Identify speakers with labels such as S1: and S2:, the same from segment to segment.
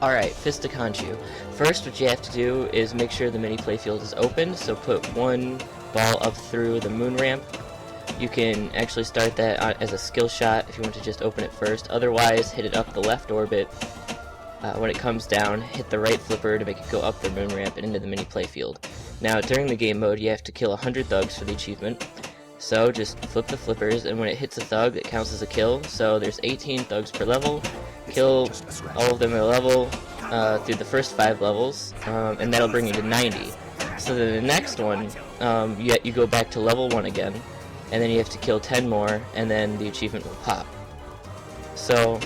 S1: Alright, Fist of Khonshu. First, what you have to do is make sure the mini playfield is open, so put one ball up through the moon ramp. You can actually start that as a skill shot if you want to just open it first. Otherwise, hit it up the left orbit. When it comes down, hit the right flipper to make it go up the moon ramp and into the mini playfield. Now, during the game mode, you have to kill 100 thugs for the achievement. So, just flip the flippers, and when it hits a thug, it counts as a kill. So, there's 18 thugs per level. Kill all of them at a level through the first 5 levels, and that'll bring you to 90. So then the next one, you go back to level 1 again, and then you have to kill 10 more, and then the achievement will pop. So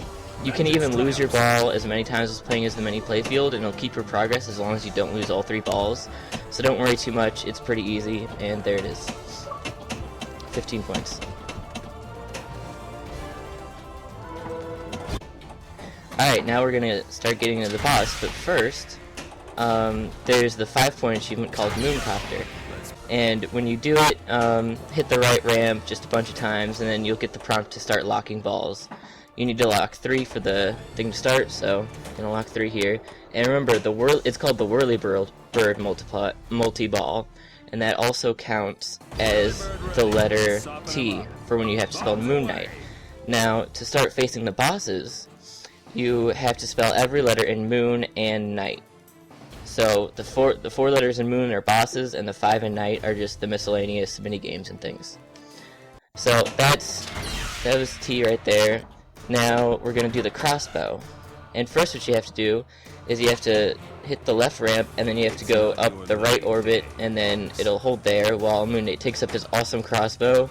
S1: you can even lose your ball as many times as playing as the mini playfield, and it'll keep your progress as long as you don't lose all 3 balls. So don't worry too much, it's pretty easy, and there it is. 15 points. Alright, now we're gonna start getting into the boss, but first, there's the 5-point achievement called Moon Copter. And when you do it, hit the right ramp just a bunch of times, and then you'll get the prompt to start locking balls. You need to lock 3 for the thing to start, so I'm gonna lock 3 here. And remember, it's called the Whirly Bird multi-ball, and that also counts as the letter T for when you have to spell Moon Knight. Now, to start facing the bosses, you have to spell every letter in Moon and Night. So the four letters in Moon are bosses, and the 5 in Night are just the miscellaneous mini games and things. So that was T right there. Now we're gonna do the crossbow. And first, what you have to do is you have to hit the left ramp, and then you have to go up the right orbit, and then it'll hold there while Moon Knight takes up his awesome crossbow,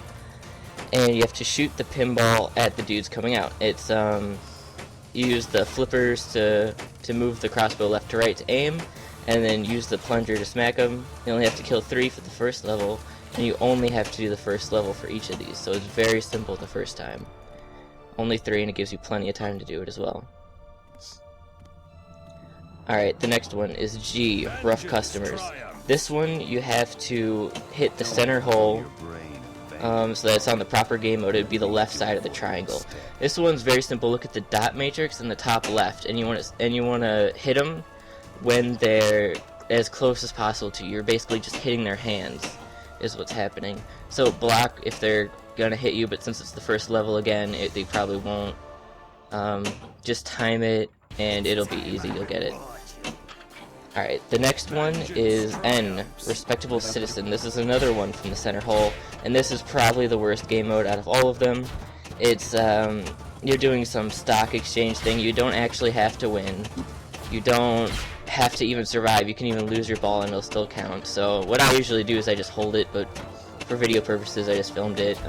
S1: and you have to shoot the pinball at the dudes coming out. It's you use the flippers to move the crossbow left to right to aim, and then use the plunger to smack them. You only have to kill 3 for the first level, and you only have to do the first level for each of these, so it's very simple the first time. Only 3, and it gives you plenty of time to do it as well. Alright, the next one is G, Rough Customers. This one, you have to hit the center hole, so that it's on the proper game mode. It would be the left side of the triangle. This one's very simple. Look at the dot matrix in the top left, and you want to hit them when they're as close as possible to you. You're basically just hitting their hands, is what's happening. So block if they're gonna hit you, but since it's the first level again, they probably won't. Just time it, and it'll be easy. You'll get it. Alright, the next one is N, Respectable Citizen. This is another one from the center hole, and this is probably the worst game mode out of all of them. It's, you're doing some stock exchange thing. You don't actually have to win. You don't have to even survive. You can even lose your ball and it'll still count. So what I usually do is I just hold it, but for video purposes I just filmed it.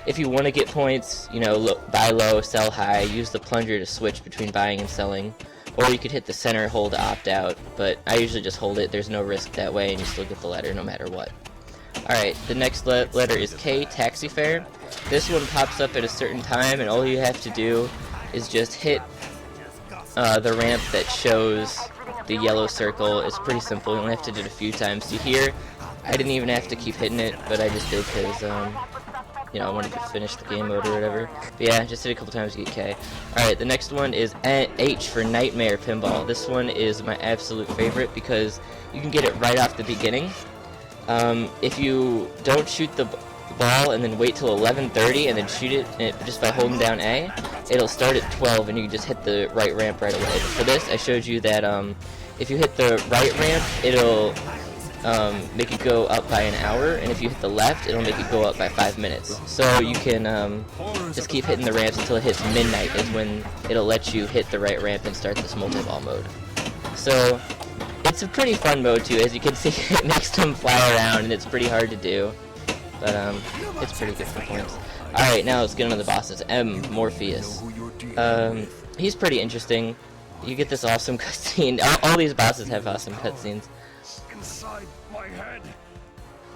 S1: If you want to get points, you know, buy low, sell high, use the plunger to switch between buying and selling. Or you could hit the center hold to opt out, but I usually just hold it. There's no risk that way, and you still get the letter no matter what. Alright, the next letter is K, Taxi Fare. This one pops up at a certain time, and all you have to do is just hit the ramp that shows the yellow circle. It's pretty simple. You only have to do it a few times. See here, I didn't even have to keep hitting it, but I just did because, you know, I wanted to finish the game mode or whatever. But yeah, just did it a couple times to get K. Alright, the next one is H for Nightmare Pinball. This one is my absolute favorite because you can get it right off the beginning. If you don't shoot the ball and then wait till 11:30 and then shoot it just by holding down A, it'll start at 12 and you can just hit the right ramp right away. But for this, I showed you that if you hit the right ramp, it'll make it go up by an hour, and if you hit the left, it'll make it go up by 5 minutes. So you can just keep hitting the ramps until it hits midnight, is when it'll let you hit the right ramp and start this multi-ball mode. So it's a pretty fun mode too. As you can see, it makes them fly around, and it's pretty hard to do, but it's pretty good for points. Alright, now let's get into the bosses. M, Morpheus. He's pretty interesting. You get this awesome cutscene. All these bosses have awesome cutscenes.
S2: Inside my head.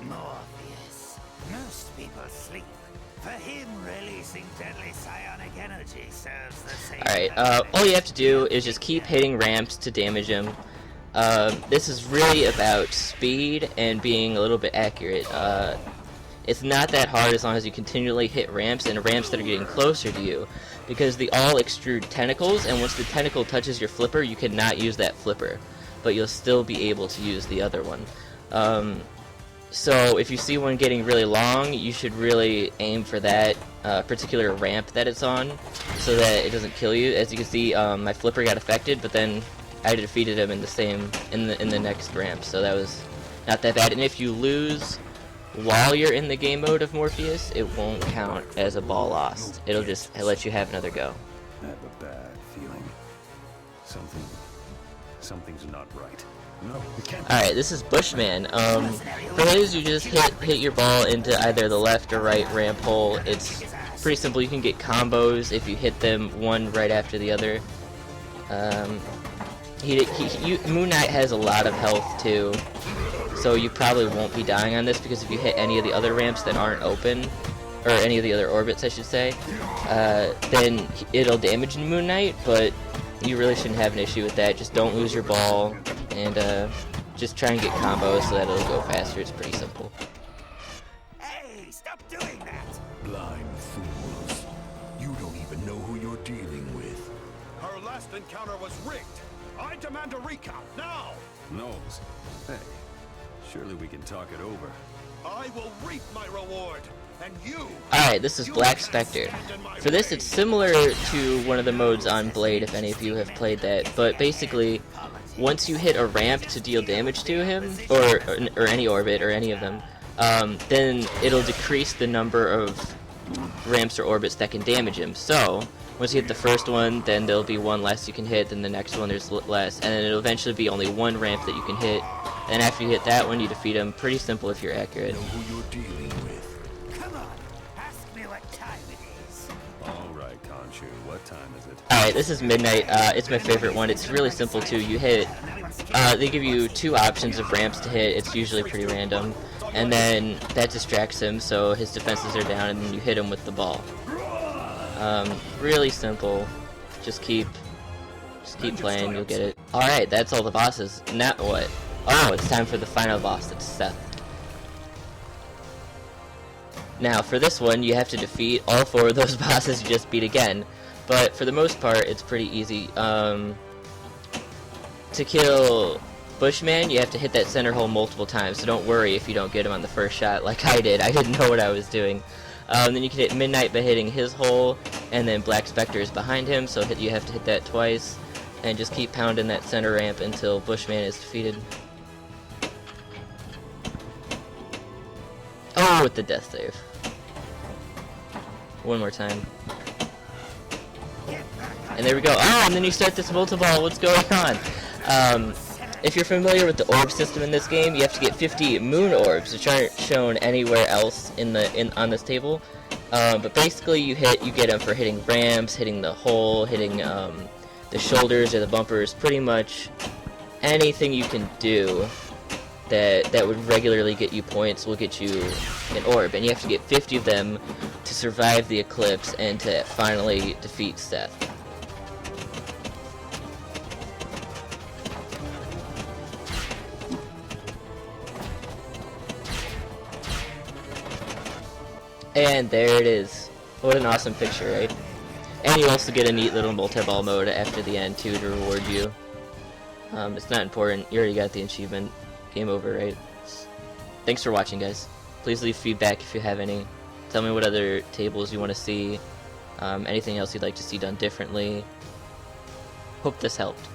S2: Morpheus. Most people sleep. For him, releasing deadly psionic energy serves the same.
S1: Alright, all you have to do is just keep hitting ramps to damage him. This is really about speed and being a little bit accurate. It's not that hard as long as you continually hit ramps, and ramps that are getting closer to you. because they all extrude tentacles, and once the tentacle touches your flipper, you cannot use that flipper, but you'll still be able to use the other one. So if you see one getting really long, you should really aim for that particular ramp that it's on, so that it doesn't kill you. As you can see, my flipper got affected, but then I defeated him in the next ramp, so that was not that bad. And if you lose while you're in the game mode of Morpheus, it won't count as a ball lost. It'll just let you have another go.
S3: I have a bad feeling. Something's not right. No, it can't.
S1: Alright, this is Bushman. For his, you just hit your ball into either the left or right ramp hole. It's pretty simple. You can get combos if you hit them one right after the other. Moon Knight has a lot of health too, so you probably won't be dying on this, because if you hit any of the other ramps that aren't open, or any of the other orbits I should say, then it'll damage Moon Knight, but you really shouldn't have an issue with that. Just don't lose your ball, and just try and get combos so that it'll go faster. It's pretty simple.
S2: Hey, stop doing that!
S3: Blind fools. You don't even know who you're dealing with.
S4: Our last encounter was rigged. I demand a recount now.
S3: Nose. Hey, surely we can talk it over.
S4: I will reap my reward, and you...
S1: Alright, this is Black Specter. For this, it's similar to one of the modes on Blade, if any of you have played that, but basically, once you hit a ramp to deal damage to him, or any orbit, or any of them, then it'll decrease the number of ramps or orbits that can damage him. So, once you hit the first one, then there'll be one less you can hit, then the next one there's less, and then it'll eventually be only one ramp that you can hit, and after you hit that one, you defeat him. Pretty simple if you're accurate.
S3: Know who you're dealing with.
S2: Come on, ask me what time it is.
S3: All right, Khonshu, what time is it?
S1: Alright, this is Midnight. It's my favorite one. It's really simple too. You hit, they give you two options of ramps to hit. It's usually pretty random, and then that distracts him, so his defenses are down, and then you hit him with the ball. Really simple. Just keep playing, you'll get it. Alright, that's all the bosses. Now what? Oh, it's time for the final boss. It's Seth. Now, for this one, you have to defeat all four of those bosses you just beat again. But for the most part, it's pretty easy. To kill Bushman, you have to hit that center hole multiple times, so don't worry if you don't get him on the first shot like I did. I didn't know what I was doing. Then you can hit Midnight by hitting his hole, and then Black Specter is behind him, so you have to hit that twice, and just keep pounding that center ramp until Bushman is defeated. Oh, with the death save. One more time. And there we go. Oh, and then you start this multi-ball. What's going on? If you're familiar with the orb system in this game, you have to get 50 moon orbs, which aren't shown anywhere else on this table. But basically, you get them for hitting ramps, hitting the hole, hitting the shoulders or the bumpers. Pretty much anything you can do that would regularly get you points will get you an orb, and you have to get 50 of them to survive the eclipse and to finally defeat Seth. And there it is. What an awesome picture, right? And you also get a neat little multi-ball mode after the end too to reward you. It's not important. You already got the achievement. Game over, right? Thanks for watching, guys. Please leave feedback if you have any. Tell me what other tables you want to see. Anything else you'd like to see done differently. Hope this helped.